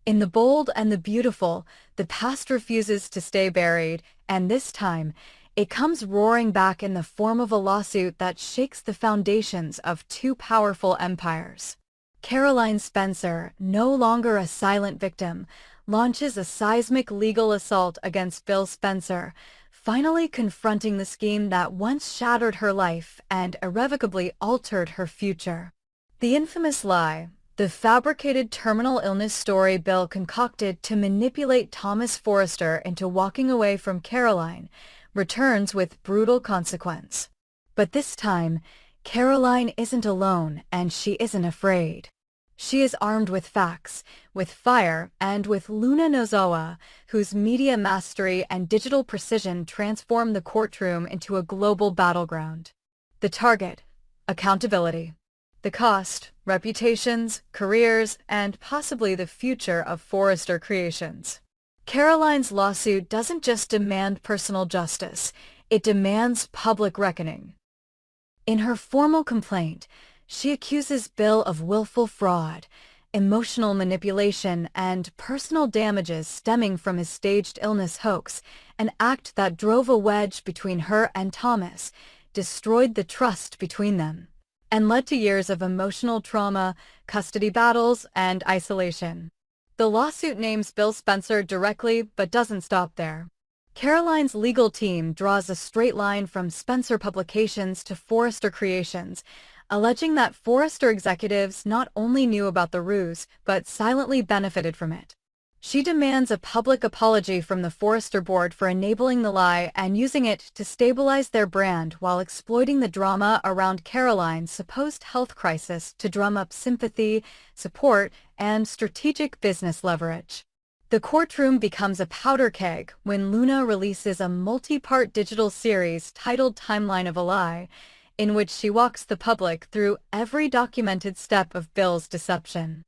In the bold and the beautiful, the past refuses to stay buried, and this time, it comes roaring back in the form of a lawsuit that shakes the foundations of two powerful empires. Caroline Spencer, no longer a silent victim, launches a seismic legal assault against Bill Spencer, finally confronting the scheme that once shattered her life and irrevocably altered her future. The infamous lie, the fabricated terminal illness story Bill concocted to manipulate Thomas Forrester into walking away from Caroline, returns with brutal consequence. But this time, Caroline isn't alone and she isn't afraid. She is armed with facts, with fire, and with Luna Nozawa, whose media mastery and digital precision transform the courtroom into a global battleground. The target: accountability. The cost: reputations, careers, and possibly the future of Forrester Creations. Caroline's lawsuit doesn't just demand personal justice, it demands public reckoning. In her formal complaint, she accuses Bill of willful fraud, emotional manipulation, and personal damages stemming from his staged illness hoax, an act that drove a wedge between her and Thomas, destroyed the trust between them, and led to years of emotional trauma, custody battles, and isolation. The lawsuit names Bill Spencer directly but doesn't stop there. Caroline's legal team draws a straight line from Spencer Publications to Forrester Creations, alleging that Forrester executives not only knew about the ruse, but silently benefited from it. She demands a public apology from the Forrester board for enabling the lie and using it to stabilize their brand while exploiting the drama around Caroline's supposed health crisis to drum up sympathy, support, and strategic business leverage. The courtroom becomes a powder keg when Luna releases a multi-part digital series titled Timeline of a Lie, in which she walks the public through every documented step of Bill's deception.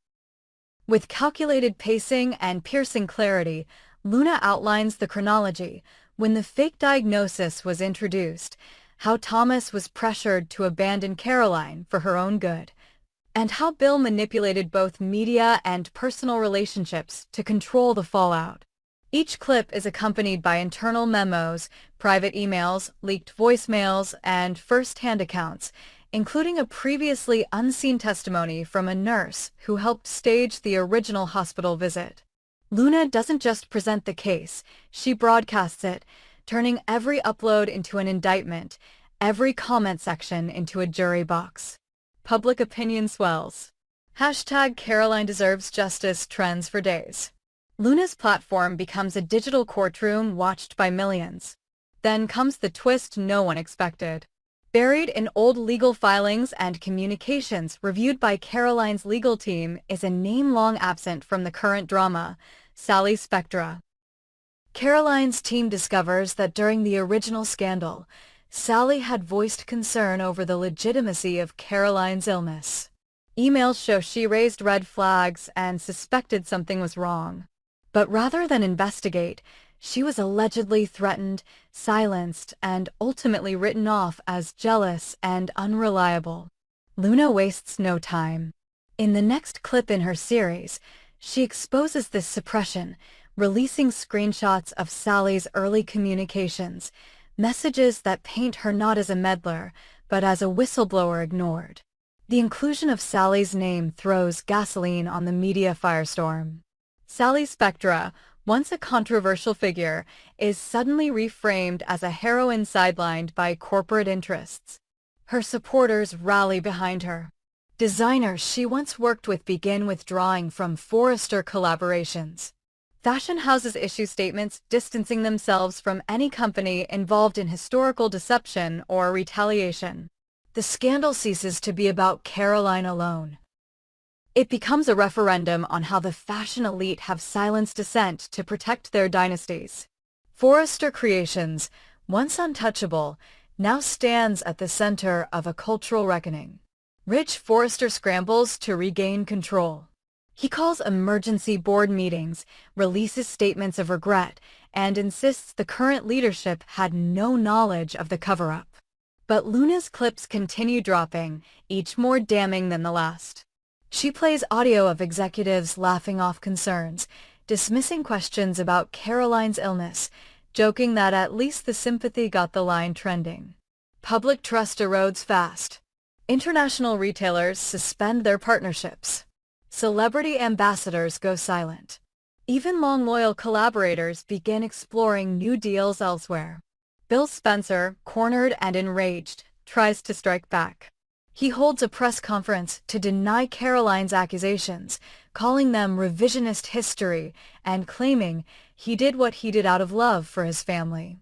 With calculated pacing and piercing clarity, Luna outlines the chronology, when the fake diagnosis was introduced, how Thomas was pressured to abandon Caroline for her own good, and how Bill manipulated both media and personal relationships to control the fallout. Each clip is accompanied by internal memos, private emails, leaked voicemails, and first-hand accounts, including a previously unseen testimony from a nurse who helped stage the original hospital visit. Luna doesn't just present the case, she broadcasts it, turning every upload into an indictment, every comment section into a jury box. Public opinion swells. Hashtag Caroline Deserves Justice trends for days. Luna's platform becomes a digital courtroom watched by millions. Then comes the twist no one expected. Buried in old legal filings and communications reviewed by Caroline's legal team is a name long absent from the current drama: Sally Spectra. Caroline's team discovers that during the original scandal, Sally had voiced concern over the legitimacy of Caroline's illness. Emails show she raised red flags and suspected something was wrong. But rather than investigate, she was allegedly threatened, silenced, and ultimately written off as jealous and unreliable. Luna wastes no time. In the next clip in her series, she exposes this suppression, releasing screenshots of Sally's early communications, messages that paint her not as a meddler, but as a whistleblower ignored. The inclusion of Sally's name throws gasoline on the media firestorm. Sally Spectra, once a controversial figure, is suddenly reframed as a heroine sidelined by corporate interests. Her supporters rally behind her. Designers she once worked with begin withdrawing from Forrester collaborations. Fashion houses issue statements distancing themselves from any company involved in historical deception or retaliation. The scandal ceases to be about Caroline alone. It becomes a referendum on how the fashion elite have silenced dissent to protect their dynasties. Forrester Creations, once untouchable, now stands at the center of a cultural reckoning. Rich Forrester scrambles to regain control. He calls emergency board meetings, releases statements of regret, and insists the current leadership had no knowledge of the cover-up. But Luna's clips continue dropping, each more damning than the last. She plays audio of executives laughing off concerns, dismissing questions about Caroline's illness, joking that at least the sympathy got the line trending. Public trust erodes fast. International retailers suspend their partnerships. Celebrity ambassadors go silent. Even long loyal collaborators begin exploring new deals elsewhere. Bill Spencer, cornered and enraged, tries to strike back. He holds a press conference to deny Caroline's accusations, calling them revisionist history and claiming he did what he did out of love for his family.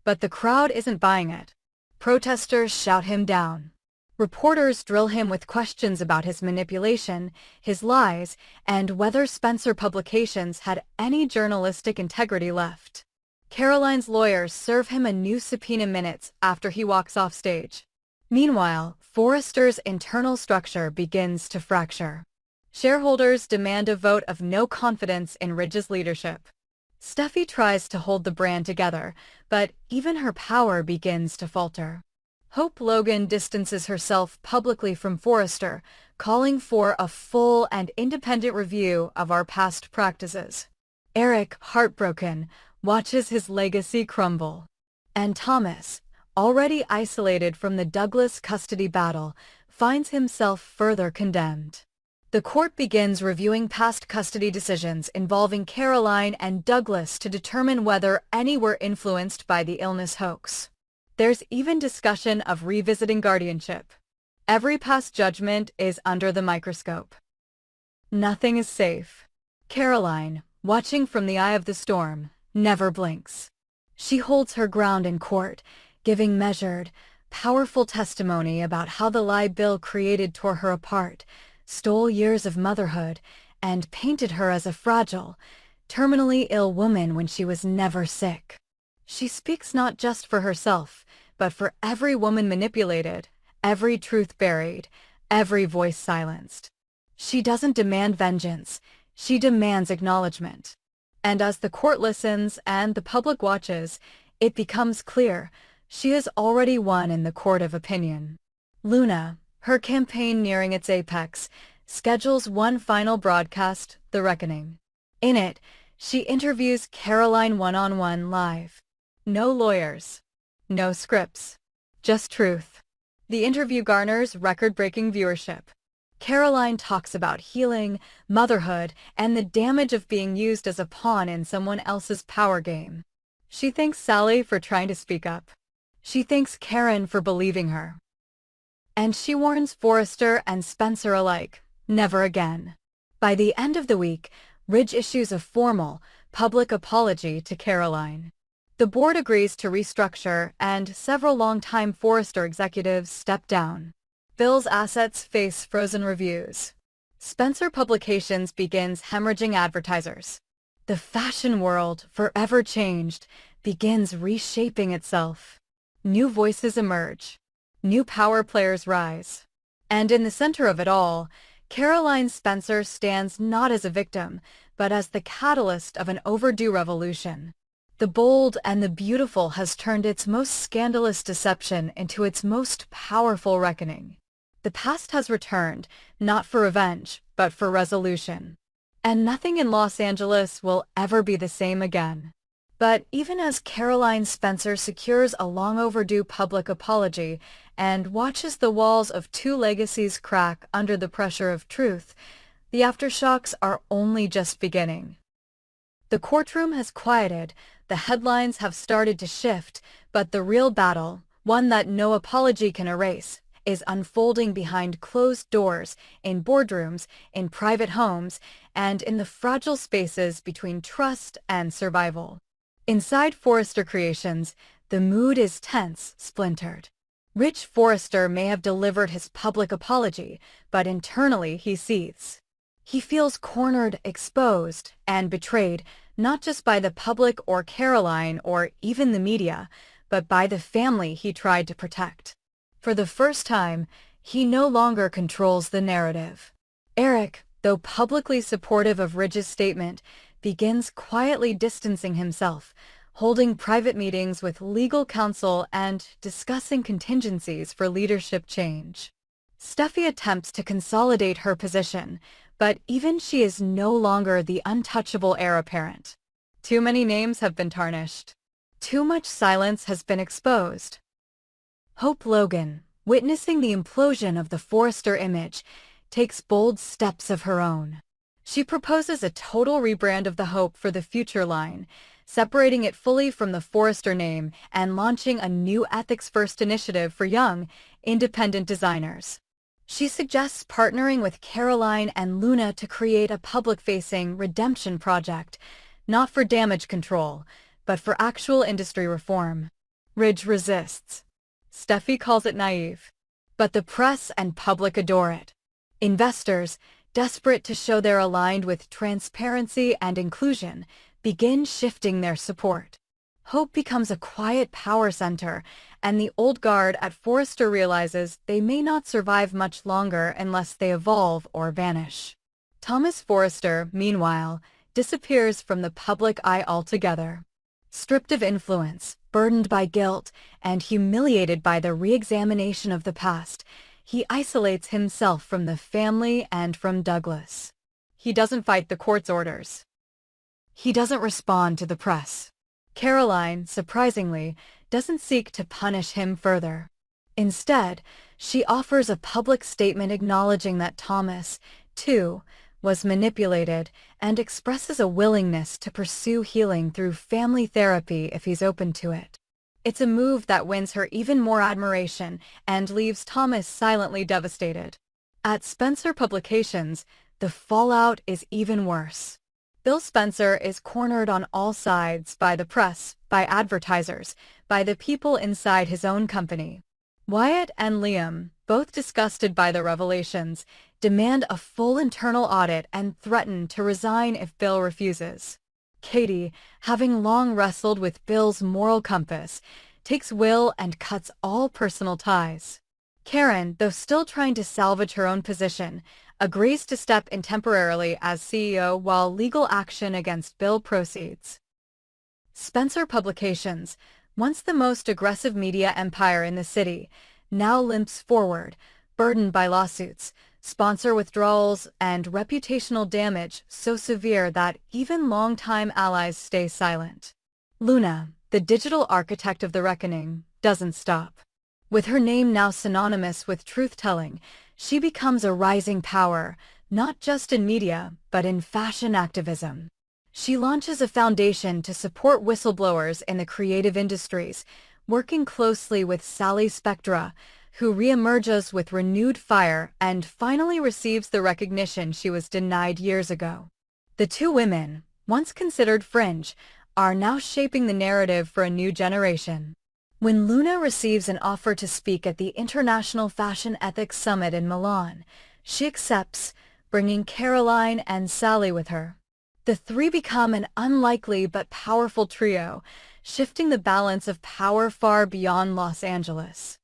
But the crowd isn't buying it. Protesters shout him down. Reporters drill him with questions about his manipulation, his lies, and whether Spencer Publications had any journalistic integrity left. Caroline's lawyers serve him a new subpoena minutes after he walks off stage. Meanwhile, Forrester's internal structure begins to fracture. Shareholders demand a vote of no confidence in Ridge's leadership. Steffi tries to hold the brand together, but even her power begins to falter. Hope Logan distances herself publicly from Forrester, calling for a full and independent review of our past practices. Eric, heartbroken, watches his legacy crumble. And Thomas, already isolated from the Douglas custody battle, finds himself further condemned. The court begins reviewing past custody decisions involving Caroline and Douglas to determine whether any were influenced by the illness hoax. There's even discussion of revisiting guardianship. Every past judgment is under the microscope. Nothing is safe. Caroline, watching from the eye of the storm, never blinks. She holds her ground in court, giving measured, powerful testimony about how the lie Bill created tore her apart, stole years of motherhood, and painted her as a fragile, terminally ill woman when she was never sick. She speaks not just for herself, but for every woman manipulated, every truth buried, every voice silenced. She doesn't demand vengeance, she demands acknowledgement. And as the court listens and the public watches, it becomes clear she has already won in the court of opinion. Luna, her campaign nearing its apex, schedules one final broadcast, The Reckoning. In it, she interviews Caroline one-on-one live. No lawyers. No scripts. Just truth. The interview garners record-breaking viewership. Caroline talks about healing, motherhood, and the damage of being used as a pawn in someone else's power game. She thanks Sally for trying to speak up. She thanks Karen for believing her. And she warns Forrester and Spencer alike, never again. By the end of the week, Ridge issues a formal, public apology to Caroline. The board agrees to restructure, and several longtime Forrester executives step down. Bill's assets face frozen reviews. Spencer Publications begins hemorrhaging advertisers. The fashion world, forever changed, begins reshaping itself. New voices emerge. New power players rise. And in the center of it all, Caroline Spencer stands not as a victim, but as the catalyst of an overdue revolution. The bold and the beautiful has turned its most scandalous deception into its most powerful reckoning. The past has returned, not for revenge, but for resolution. And nothing in Los Angeles will ever be the same again. But even as Caroline Spencer secures a long-overdue public apology and watches the walls of two legacies crack under the pressure of truth, the aftershocks are only just beginning. The courtroom has quieted, the headlines have started to shift, but the real battle, one that no apology can erase, is unfolding behind closed doors, in boardrooms, in private homes, and in the fragile spaces between trust and survival. Inside Forrester Creations, the mood is tense, splintered. Rich Forrester may have delivered his public apology, but internally he seethes. He feels cornered, exposed, and betrayed, not just by the public or Caroline or even the media, but by the family he tried to protect. For the first time, he no longer controls the narrative. Eric, though publicly supportive of Ridge's statement, begins quietly distancing himself, holding private meetings with legal counsel and discussing contingencies for leadership change. Steffi attempts to consolidate her position, but even she is no longer the untouchable heir apparent. Too many names have been tarnished. Too much silence has been exposed. Hope Logan, witnessing the implosion of the Forrester image, takes bold steps of her own. She proposes a total rebrand of the Hope for the Future line, separating it fully from the Forrester name and launching a new ethics-first initiative for young, independent designers. She suggests partnering with Caroline and Luna to create a public-facing redemption project, not for damage control, but for actual industry reform. Ridge resists. Steffi calls it naive. But the press and public adore it. Investors, desperate to show they're aligned with transparency and inclusion, begin shifting their support. Hope becomes a quiet power center, and the old guard at Forrester realizes they may not survive much longer unless they evolve or vanish. Thomas Forrester, meanwhile, disappears from the public eye altogether. Stripped of influence, burdened by guilt, and humiliated by the re-examination of the past, he isolates himself from the family and from Douglas. He doesn't fight the court's orders. He doesn't respond to the press. Caroline, surprisingly, doesn't seek to punish him further. Instead, she offers a public statement acknowledging that Thomas, too, was manipulated and expresses a willingness to pursue healing through family therapy if he's open to it. It's a move that wins her even more admiration and leaves Thomas silently devastated. At Spencer Publications, the fallout is even worse. Bill Spencer is cornered on all sides by the press, by advertisers, by the people inside his own company. Wyatt and Liam, both disgusted by the revelations, demand a full internal audit and threaten to resign if Bill refuses. Katie, having long wrestled with Bill's moral compass, takes Will and cuts all personal ties. Karen, though still trying to salvage her own position, agrees to step in temporarily as CEO while legal action against Bill proceeds. Spencer Publications, once the most aggressive media empire in the city, now limps forward, burdened by lawsuits, sponsor withdrawals, and reputational damage so severe that even longtime allies stay silent. Luna, the digital architect of the reckoning, doesn't stop. With her name now synonymous with truth-telling, she becomes a rising power, not just in media, but in fashion activism. She launches a foundation to support whistleblowers in the creative industries, working closely with Sally Spectra, who reemerges with renewed fire and finally receives the recognition she was denied years ago. The two women, once considered fringe, are now shaping the narrative for a new generation. When Luna receives an offer to speak at the International Fashion Ethics Summit in Milan, she accepts, bringing Caroline and Sally with her. The three become an unlikely but powerful trio, shifting the balance of power far beyond Los Angeles.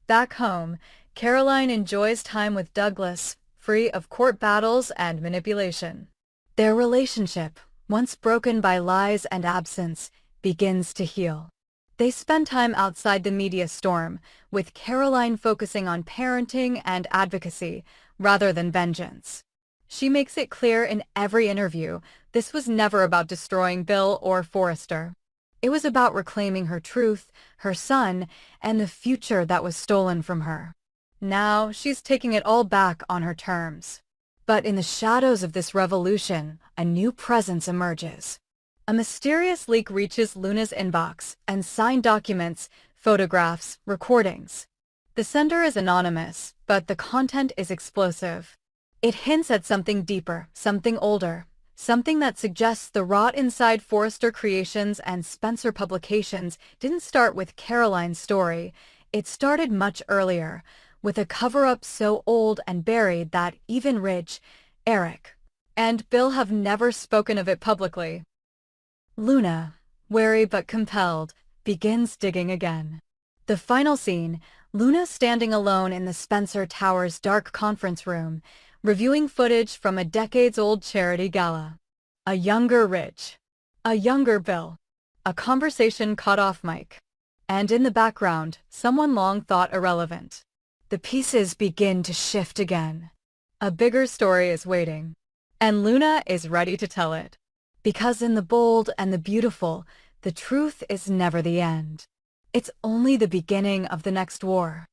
Back home, Caroline enjoys time with Douglas, free of court battles and manipulation. Their relationship, once broken by lies and absence, begins to heal. They spend time outside the media storm, with Caroline focusing on parenting and advocacy rather than vengeance. She makes it clear in every interview this was never about destroying Bill or Forrester. It was about reclaiming her truth, her son, and the future that was stolen from her. Now she's taking it all back on her terms. But in the shadows of this revolution, a new presence emerges. A mysterious leak reaches Luna's inbox, and signed documents, photographs, recordings. The sender is anonymous, but the content is explosive. It hints at something deeper, something older, something that suggests the rot inside Forrester Creations and Spencer Publications didn't start with Caroline's story. It started much earlier, with a cover-up so old and buried that even Ridge, Eric, and Bill have never spoken of it publicly. Luna, wary but compelled, begins digging again. The final scene, Luna standing alone in the Spencer Tower's dark conference room, reviewing footage from a decades-old charity gala. A younger Ridge. A younger Bill. A conversation caught off mic. And in the background, someone long thought irrelevant. the pieces begin to shift again. A bigger story is waiting, and Luna is ready to tell it. Because in the bold and the beautiful, the truth is never the end. It's only the beginning of the next war.